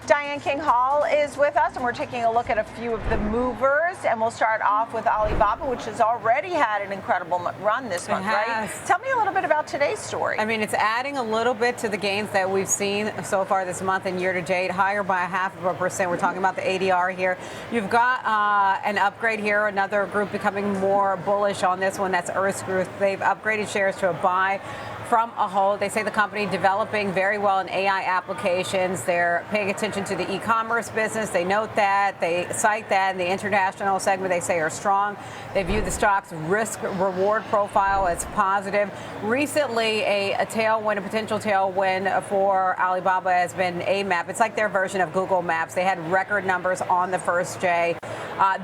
Diane King Hall is with us, and we're taking a look at a few of the movers. And we'll start off with Alibaba, which has already had an incredible run this month, right? Tell me a little bit about today's story. I mean, it's adding a little bit to the gains that we've seen so far this month and year to date, higher by 0.5%. We're talking about the ADR here. You've got an upgrade here, another group becoming more bullish on this one. That's Earth Group. They've upgraded shares to a buy from a hold. They say the company developing very well in AI applications. They're paying attention to the e-commerce business. They note that. They cite that. And the international segment they say are strong. They view the stock's risk-reward profile as positive. Recently, a tailwind, a potential tailwind for Alibaba has been AMAP. It's like their version of Google Maps. They had record numbers on the first day.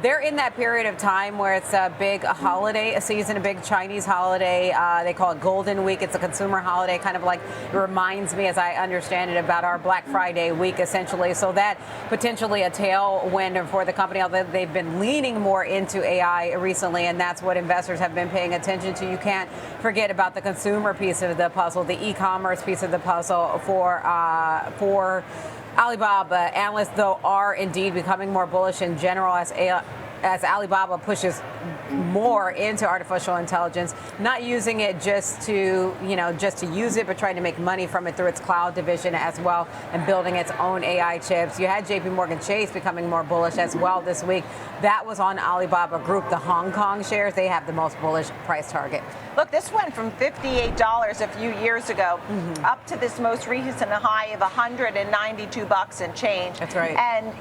They're in that period of time where it's a big holiday season, a big Chinese holiday. They call it Golden Week. It's a consumer holiday, kind of like it reminds me, as I understand it, about our Black Friday week, essentially. So that potentially a tailwind for the company, although they've been leaning more into AI recently, and that's what investors have been paying attention to. You can't forget about the consumer piece of the puzzle, the e-commerce piece of the puzzle for Alibaba. Analysts, though, are indeed becoming more bullish in general as Alibaba pushes more into artificial intelligence, not using it just to use it, but trying to make money from it through its cloud division as well and building its own AI chips. You had JP Morgan Chase becoming more bullish as well this week. That was on Alibaba Group, the Hong Kong shares. They have the most bullish price target. Look, this went from $58 a few years ago up to this most recent high of $192 and change. That's right. And,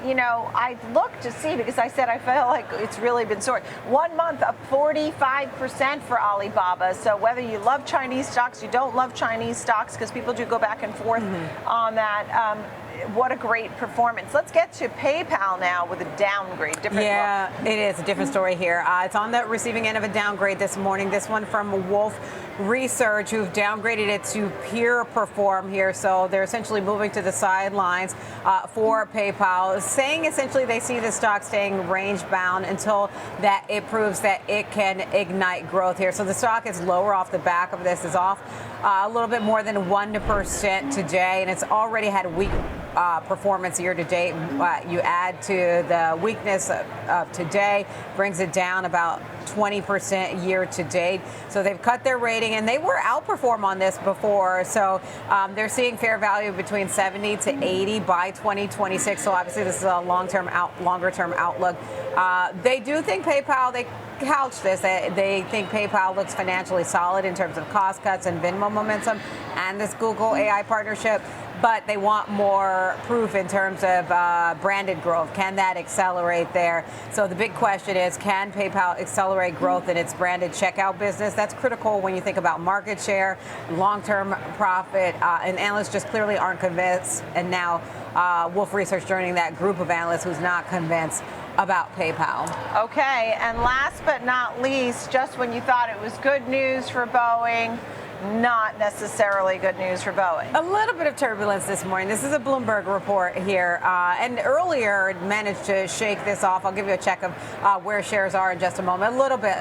I looked to see, because I said I felt like it's really been soaring. 1 month up 45% for Alibaba. So whether you love Chinese stocks, you don't love Chinese stocks, because people do go back and forth on that. What a great performance. Let's get to PayPal now with a downgrade. Yeah, it is a different story here. It's on the receiving end of a downgrade this morning. This one from Wolf Research, who've downgraded it to peer perform here. So they're essentially moving to the sidelines for PayPal, saying essentially they see the stock staying range bound until that it proves that it can ignite growth here. So the stock is lower off the back of this, is off a little bit more than 1% today, and it's already had weak performance year to date. You add to the weakness of today, brings it down about 20% year to date. So they've cut their rating, and they were outperform on this before. So they're seeing fair value between 70 to 80 by 2026. So obviously this is a longer term outlook. They do think PayPal, they couch this, they think PayPal looks financially solid in terms of cost cuts and Venmo momentum and this Google AI partnership, but they want more proof in terms of branded growth. Can that accelerate there? So the big question is, can PayPal accelerate growth in its branded checkout business? That's critical when you think about market share, long-term profit, and analysts just clearly aren't convinced. And now Wolf Research joining that group of analysts who's not convinced about PayPal. Okay, and last but not least, just when you thought it was good news for Boeing, not necessarily good news for Boeing. A little bit of turbulence this morning. This is a Bloomberg report here, and earlier it managed to shake this off. I'll give you a check of where shares are in just a moment. A little bit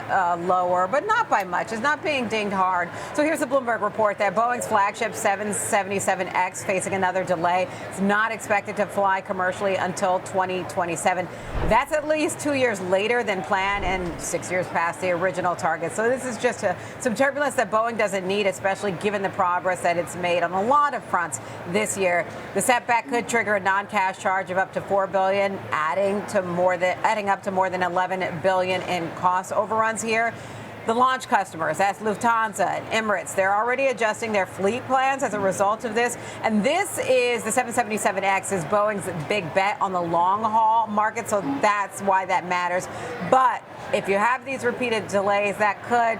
lower, but not by much. It's not being dinged hard. So here's the Bloomberg report that Boeing's flagship 777X facing another delay. It's not expected to fly commercially until 2027. That's at least 2 years later than planned and 6 years past the original target. So this is just some turbulence that Boeing doesn't need, especially given the progress that it's made on a lot of fronts this year. The setback could trigger a non-cash charge of up to $4 billion, adding up to more than $11 billion in cost overruns here. The launch customers, that's Lufthansa and Emirates, they're already adjusting their fleet plans as a result of this. And this is the 777X is Boeing's big bet on the long-haul market, so that's why that matters. But if you have these repeated delays, that could,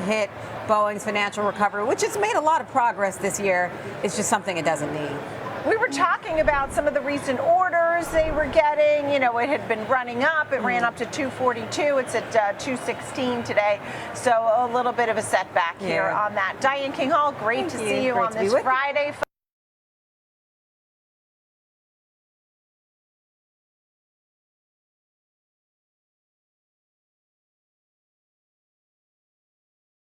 hit Boeing's financial recovery, which has made a lot of progress this year. It's just something it doesn't need. We were talking about some of the recent orders they were getting. It had been running up. It ran up to 242. It's at 216 today. So a little bit of a setback here on that. Diane King Hall, great to see you on this Friday.